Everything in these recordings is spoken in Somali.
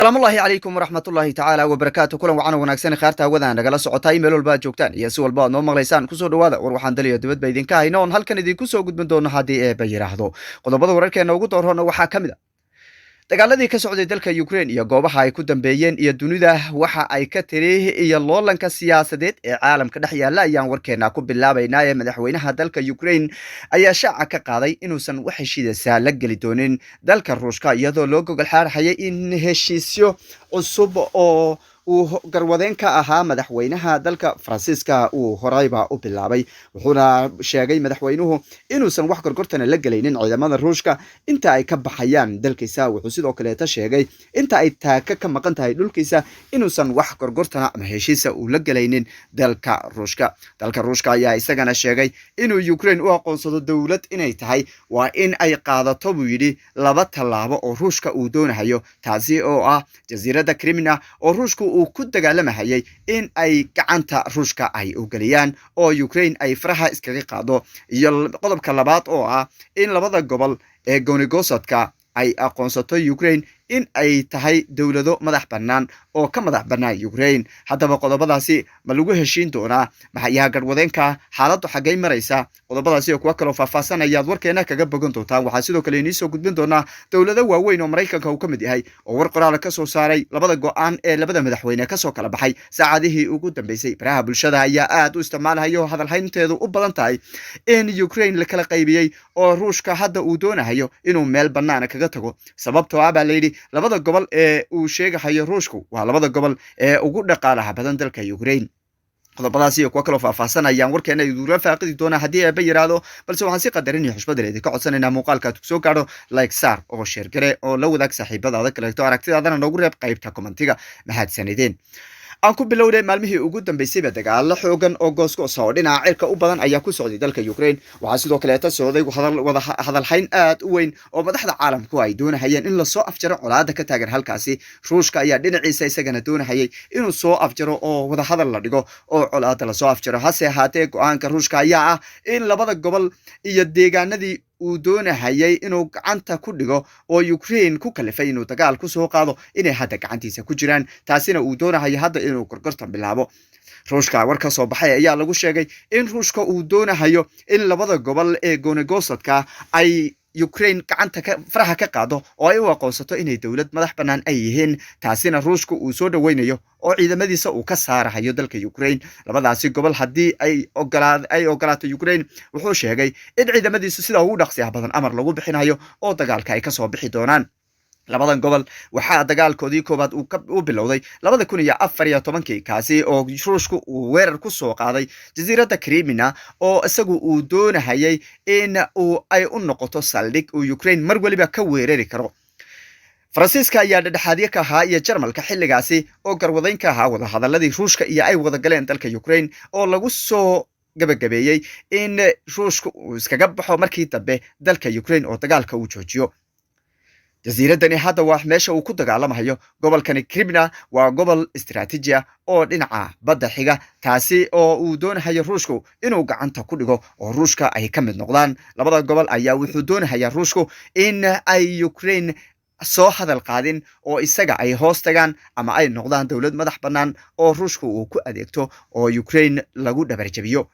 السلام الله عليكم ورحمة الله تعالى وبركاته كلنا وعنا وناكسن خيرتا ودان نغلا سocotay meel walba joogtaan iyo si walba noo maqlaysaan ku soo dhawaada war waxaan daliyo dibadba idinka hayno on halkan idinku soo gudbin doono hadii ay bayiraahdo qodobada wararkeena ugu doorano waxaa kamid ah dagaaladii ka socday dalka Ukraine iyo goobaha ay ku dambeeyeen iyo dunida waxa ay ka tiri iyo loolanka siyaasadeed ee caalamka dhex yaala ayaan warkeena ku bilaabaynaa ee madaxweynaha dalka Ukraine ayaa shaaca ka qaaday inuusan wax heshiisa la gali doonin dalka Ruushka iyadoo loo gogol xaarxayay in heshiisyo cusub oo uu garwadeen ka ahaa madaxweynaha dalka Faransiiska uu horayba u bilaabay wuxuuna sheegay madaxweynuhu inuusan wax gorgortana la galaynin ciidamada Ruushka inta ay ka baxayaan dalkiisa wuxuu sidoo kale sheegay inta ay taaka ka maqan tahay dhulkiisa inuusan wax gorgortana ama heshiisa uu la galaynin dalka Ruushka ayaa isagana sheegay inuu Ukraine u aqoonsado dawlad inay tahay waa in ay qaadato buu yiri laba talaabo oo Ruushka uu doonayo taasi oo ah jasiiradda Crimea oo Ruushka uu ku dagaalamahayay in ay gacanta Ruushka ay u galiyaan oo Ukraine ay faraha iskaga qaado iyo qodobka labaad oo ah in labada gobol ee goonigosadka ay aqoonsato Ukraine in ay tahay dawlado madax bannaan oo ka madax bannaan Ukraine haddaba qodobadaasi ma lagu heshiin doonaa maxay garwadeenka xaaladdu xagay maraysa qodobadaasi oo kuwa kale faahfaahsanaya warkeena kaga bogan doontaan waxaa sidoo kale inii soo gudbin doonaa dawlado waaweyn oo Mareykanka uu ka mid yahay oo war qoraal ka soo saaray labada go'aan ee labada madaxweyne ka soo kala baxay saacadihii ugu dambeysay baraha bulshada ayaa aad u isticmaalayo hadal haynteedu u badan tahay in Ukraine la kala qaybiyay oo Ruushka hadda uu doonayo inuu meel bannaan kaga tago sababtoo ah baa leeyahay labada gobol ee uu sheegayo Ruushku waa labada gobol ee ugu dhaqaalaha badan dalka Ukraine qodobadaasi kuwa kale faahfaahsanayaan warkeena idura faaqidi doona hadii ay bayiraado balse waxaan si qadarin iyo xushmad leh ka codsanaynaa muuqaalka soo gaaro like saar oo share gare oo la wadaag saaxiibadaada kale to aragtidaadana noogu reeb qaybta commentiga mahadsanideen aan ku bilowday maalmihii ugu dambeysay dagaal xoogan oo goosgoos oo dhinaca cirka u badan ayaa ku socday dalka Ukraine waxa sidoo kale ta socday hadal hayn aad u weyn oo madaxda caalamku ay doonayeen in la soo afjaro colaadda ka taagan halkaasi Ruushka ayaa dhinaciisa isagana doonayay inuu soo afjaro oo wada hadal la dhigo oo colaadda la soo afjaro hase ahaatee go'aanka Ruushka ayaa ah in labada gobol iyo deegaanadii uu doonayay inuu gacanta ku dhigo oo Ukraine ku kalifay inuu dagaal ku soo qaado inay hadda gacantiisa ku jiraan taasina uu doonayay hadda inuu gorgortan bilaabo Ruushka war ka soo baxay ayaa lagu sheegay in Ruushka uu doonayo in labada gobol ee goonigosadka ay Ukraine gacanta ka faraha ka qaado oo ay u aqoonsato inay dawlad madax bannaan ay yihiin taasina Ruushka uu soo dhaweynayo oo ciidamadiisa uu ka saarayo dalka Ukraine labadaasi gobol hadii ay ogolaato Ukraine wuxuu sheegay in ciidamadiisa sida ugu dhaqsiyaha badan amar lagu bixinayo oo dagaalka ay ka soo bixi doonaan labadan gobol waxaa dagaalkoodii koobaad uu bilowday 2014 kaasi oo Ruushku uu weerar ku soo qaaday jasiiradda Crimea oo isagu uu doonayay in ay u noqoto saldhig uu Ukraine mar waliba ka weerari karo Faransiiska ayaa dhexaadiye ka ahaa iyo Jarmalka xilligaasi oo garwadeyn ka ahaa wada hadaladii Ruushka iyo ay wada galeen dalka Ukraine oo lagu soo gabagabeeyay in Ruushku uu iskaga baxo markii dambe dalka Ukraine oo dagaalka uu joojiyo jasiiradani hadda waa meesha uu ku dagaalamayo gobolkani Crimea waa gobol istiraatiiji ah oo dhinaca badda xiga taasi oo uu doonayo Ruushku inuu gacanta ku dhigo oo Ruushka ay ka mid noqdaan labada gobol ayaa wuxuu doonayaa Ruushku in ay Ukraine soo hadal qaadin oo isaga ay hoos tagaan ama ay noqdaan dawlad madax bannaan oo Ruushku uu ku adeegto oo Ukraine lagu dhabar jabiyo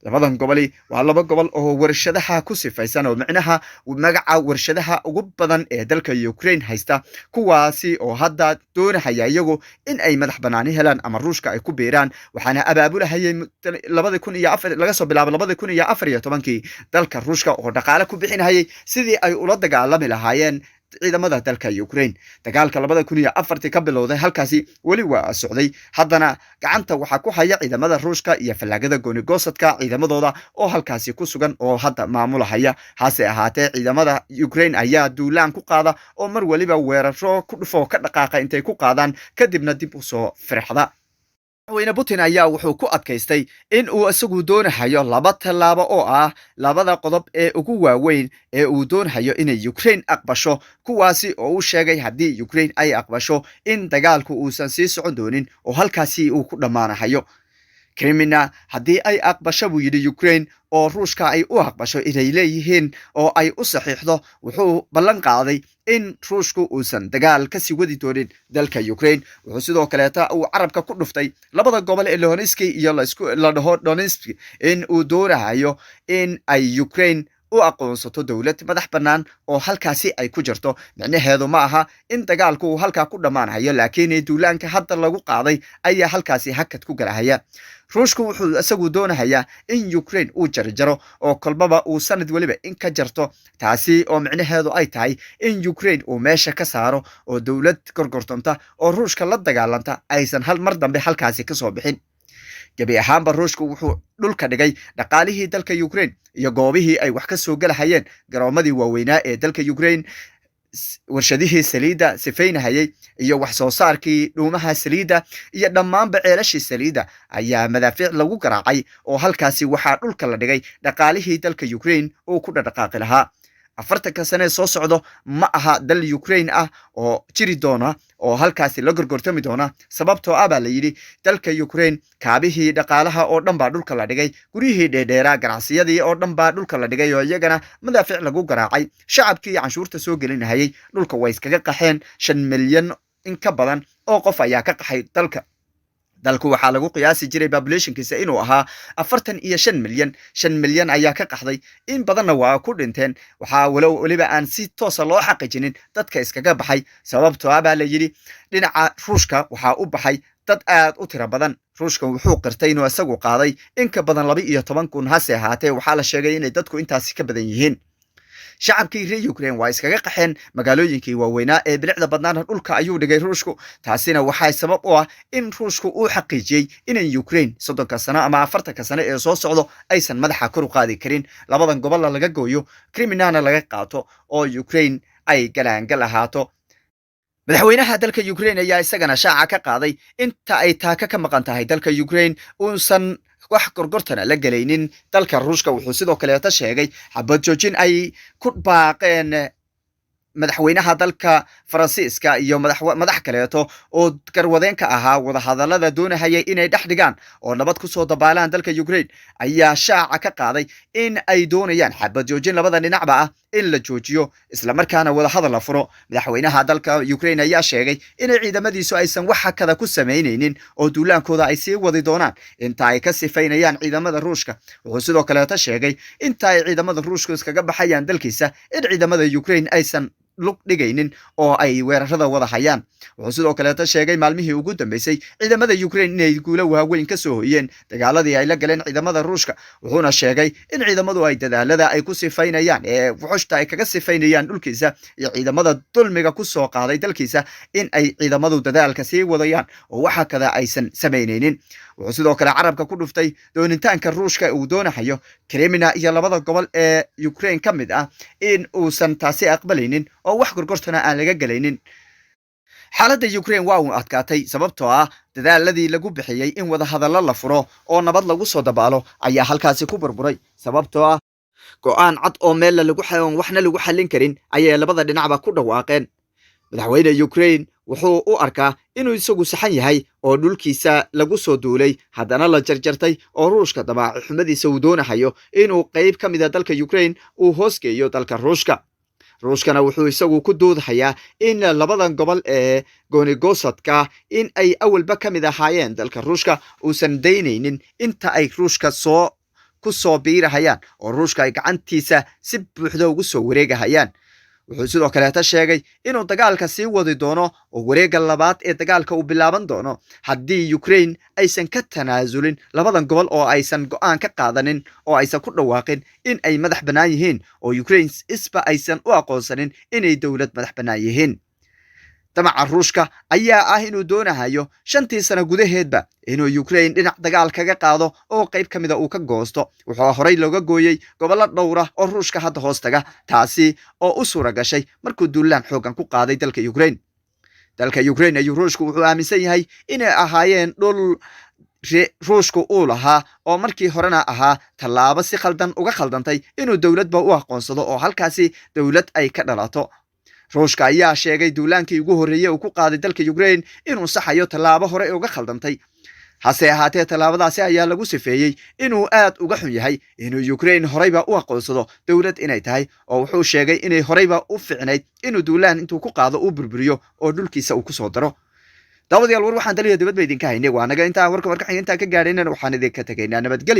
labadan goboli waa laba gobol oo warshadaha ku sifaysan oo macnaha magaca warshadaha ugu badan ee dalka Ukraine haysta kuwaasi oo hadda doonaya iyagu in ay madax banaani helaan ama Ruushka ay ku beeraan waxaana abaabulahayay 2004 laga soo bilaabo 2014 dalka Ruushka oo dhaqaale ku bixinayay sidii ay ula dagaalami lahaayeen ciidamada dalka Ukraine dagaalka 2004 ka bilowday halkaasi wali waa socday haddana gacanta waxa ku haya ciidamada Ruushka iyo falaagada goonigosadka ciidamadooda oo halkaasi ku sugan oo hadda maamulahaya hase ahaatee ciidamada Ukraine ayaa duulaan ku qaada oo mar waliba weeraro ku dhufo ka dhaqaaqa intay ku qaadaan kadibna dib u soo firxada madaxweyne Putin ayaa wuxuu ku adkaystay in uu isagu doonayo laba talaabo oo ah labada qodob ee ugu waaweyn ee uu doonayo inay Ukraine aqbasho kuwaasi oo uu sheegay hadii Ukraine ay aqbasho in dagaalku uusan sii socon doonin oo halkaasi uu ku dhamaanayo Crimea hadii ay aqbasho buu yiri Ukraine oo Ruushka ay u aqbasho inay leeyihiin oo ay u saxiixdo wuxuu ballan qaaday in ruushku uusan dagaal ka sii wadi doonin dalka Ukraine. wuxuu sidoo kaleeta uu carabka ku dhuftay labada gobol ee Luhansk iyo la dhaho Donetsk in uu doonayo in ay Ukraine u aqoonsato dawlad madax bannaan oo halkaasi ay ku jirto. micnaheedu ma aha in dagaalku uu halkaa ku dhammaanayo, laakiin duulaanka hadda lagu qaaday ayaa halkaasi hakad ku galahaya. ruushku wuxuu isagu doonayaa in Ukraine uu jarjaro oo kolbaba uu sanad waliba in ka jarto, taasi oo micnaheedu ay tahay in Ukraine uu meesha ka saaro oo dawlad gorgortanta oo ruushka la dagaalanta aysan hal mar dambe halkaasi ka soo bixin. gabi ahaanba ruushku wuxuu dhulka dhigay dhaqaalihii dalka Ukraine iyo goobihii ay wax ka soo galahayeen garoomadii waaweynaa ee dalka Ukraine, warshadihii saliida sifaynahayay iyo wax soo saarkii dhuumaha saliida iyo dhammaanba ceelashii saliida ayaa madaafiic lagu garaacay oo halkaasi waxaa dhulka la dhigay dhaqaalihii dalka Ukraine uu ku dhaqaaqi lahaa. 40 sano soo socdo ma aha dal Ukraine ah oo jiri doona oo halkaasi la gorgortami doona, sababtoo ah baa la yidhi dalka Ukraine kaabihii dhaqaalaha oo dhan baa dhulka la dhigay, gurihii dheedheeraa ganacsiyadii oo dhan baa dhulka la dhigay oo iyagana madaafiic lagu garaacay. shacabkii canshuurta soo gelinahayay dhulka way iskaga qaxeen. 5 milyan in ka badan oo qof ayaa ka qaxay dalku waxaa lagu qiyaasi jiray populationkiisa inuu ahaa 45 milyan. 5 milyan ayaa ka qaxday, in badanna waa ku dhinteen. waxaa waliba aan si toosa loo xaqiijinin dadka iskaga baxay, sababtoo ah baa la yidhi dhinaca ruushka waxaa u baxay dad aad u tiro badan. ruushka wuxuu qirtay inuu isagu qaaday in ka badan 12,000 hase ahaatee waxaa la sheegay inay dadku intaasi ka badan yihiin. shacabkii reer Ukraine waa iskaga qaxeen magaalooyinkii waaweynaa ee bilicda badnaana dhulka ayuu dhigay ruushku. taasina waxay sabab u ah in ruushku uu xaqiijiyay in Ukraine 30 sano ama 40 sano ee soo socdo aysan madaxa kor u qaadi karin, labadan gobol laga gooyo, Crimeana laga qaato oo Ukraine ay galaangal ahaato. madaxweynaha dalka Ukraine ayaa isagana shaaca ka qaaday inta ay taaka ka maqan tahay dalka Ukraine uusan wax gorgortana la galaynin dalka ruushka. wuxuu sidoo kaleeta sheegay xabad joojin ay ku baaqeen madaxweynaha dalka Faransiiska iyo madax kaleeto oo garwadeen ka ahaa wadahadalada doonahayay inay dhex dhigaan oo nabad ku soo dabaalaan dalka Ukraine ayaa shaaca ka qaaday in ay doonayaan xabad joojin labada dhinacba ah in la joojiyo isla markaana wadahadal la furo. madaxweynaha dalka Ukraine ayaa sheegay in ciidamadiisu aysan wax hakada ku sameynaynin oo duulaankooda ay sii wadi doonaan inta ay ka sifaynayaan ciidamada ruushka. wuxuu sidoo kaleeta sheegay inta ay ciidamada ruushka iskaga baxayaan dalkiisa in ciidamada Ukraine aysan lug dhigaynin oo ay weerarada wada hayaan. wuxuu sidoo kaleeta sheegay maalmihii ugu dambeysay ciidamada Ukraine inay guulo waaweyn ka soo hoyeen dagaaladii ay la galeen ciidamada ruushka. wuxuuna sheegay in ciidamadu ay dadaalada ay ku sifaynayaan ee wuxuushta ay kaga sifaynayaan dhulkiisa iyo ciidamada dulmiga ku soo qaaday dalkiisa in ay ciidamadu dadaalka sii wadayaan oo waxa kada aysan sameynaynin. wuxuu sidoo kale carabka ku dhuftay doonitaanka ruushka uu doonayo Crimea iyo labada gobol ee Ukraine ka mid ah in uusan taasi aqbalaynin oo wax gorgortana aan laga galaynin. xaaladda Ukraine waa uu adkaatay sababtoo ah dadaaladii lagu bixiyay in wadahadallo la furo oo nabad lagu soo dabaalo ayaa halkaasi ku burburay, sababtoo ah go'aan cad oo meel waxna lagu xallin karin ayay labada dhinacba ku dhawaaqeen. madaxweyne Ukraine wuxuu u arkaa inuu isagu saxan yahay oo dhulkiisa lagu soo duulay haddana la jarjartay oo ruushka dabaaci xumadiisa uu doonayo inuu qayb ka mid ah dalka Ukraine uu hoosgeeyo dalka ruushka. ruushkana wuxuu isagu ku doodhayaa in labadan gobol ee goonigosadka in ay awalba ka mid ahaayeen dalka ruushka uusan daynaynin inta ay ruushka ku soo biirahayaan oo ruushka ay gacantiisa si buuxda ugu soo wareegahayaan. wuxuu sidoo kaleeta sheegay inuu dagaalka sii wadi doono oo wareegga labaad ee dagaalka uu bilaaban doono haddii Ukraine aysan ka tanaasulin labadan gobol oo aysan go'aan ka qaadanin oo aysan ku dhawaaqin in ay madax bannaan yihiin oo Ukraine isba aysan u aqoonsanin inay dawlad madax bannaan yihiin. damaca ruushka ayaa ah inuu doonayo 5 sano gudaheedba inuu Ukraine dhinac dagaal kaga qaado oo qayb ka mid ah uu ka goosto. wuxuu horey looga gooyay gobollo dhowr ah oo ruushka hadda hoostaga, taasi oo u suura gashay markuu duulaan xoogan ku qaaday dalka Ukraine. ayuu ruushku wuxuu aaminsan yahay inay ahaayeen dhul ruushku uu lahaa oo markii horena ahaa tallaabo si khaldan uga khaldantay inuu dawladba u aqoonsado oo halkaasi dawlad ay ka dhalato. ruushka ayaa sheegay duulaankii ugu horreeyay uu ku qaaday dalka Ukraine inuu saxayo tallaabo hore uga khaldantay. hase ahaatee tallaabadaasi ayaa lagu sifeeyey inuu aad uga xun yahay inuu Ukraine horeyba u aqoonsado dowlad inay tahay oo wuxuu sheegay inay horeyba u ficnayd inuu duulaan intuu ku qaado uu burburiyo oo dhulkiisa uu ku soo daro daawadayaal war waxaan daliya dibadba idinka haynay waa naga intaa warka marka xigeentaa ka gaadhaynana waxaan idinka tagaynaa nabadgelyo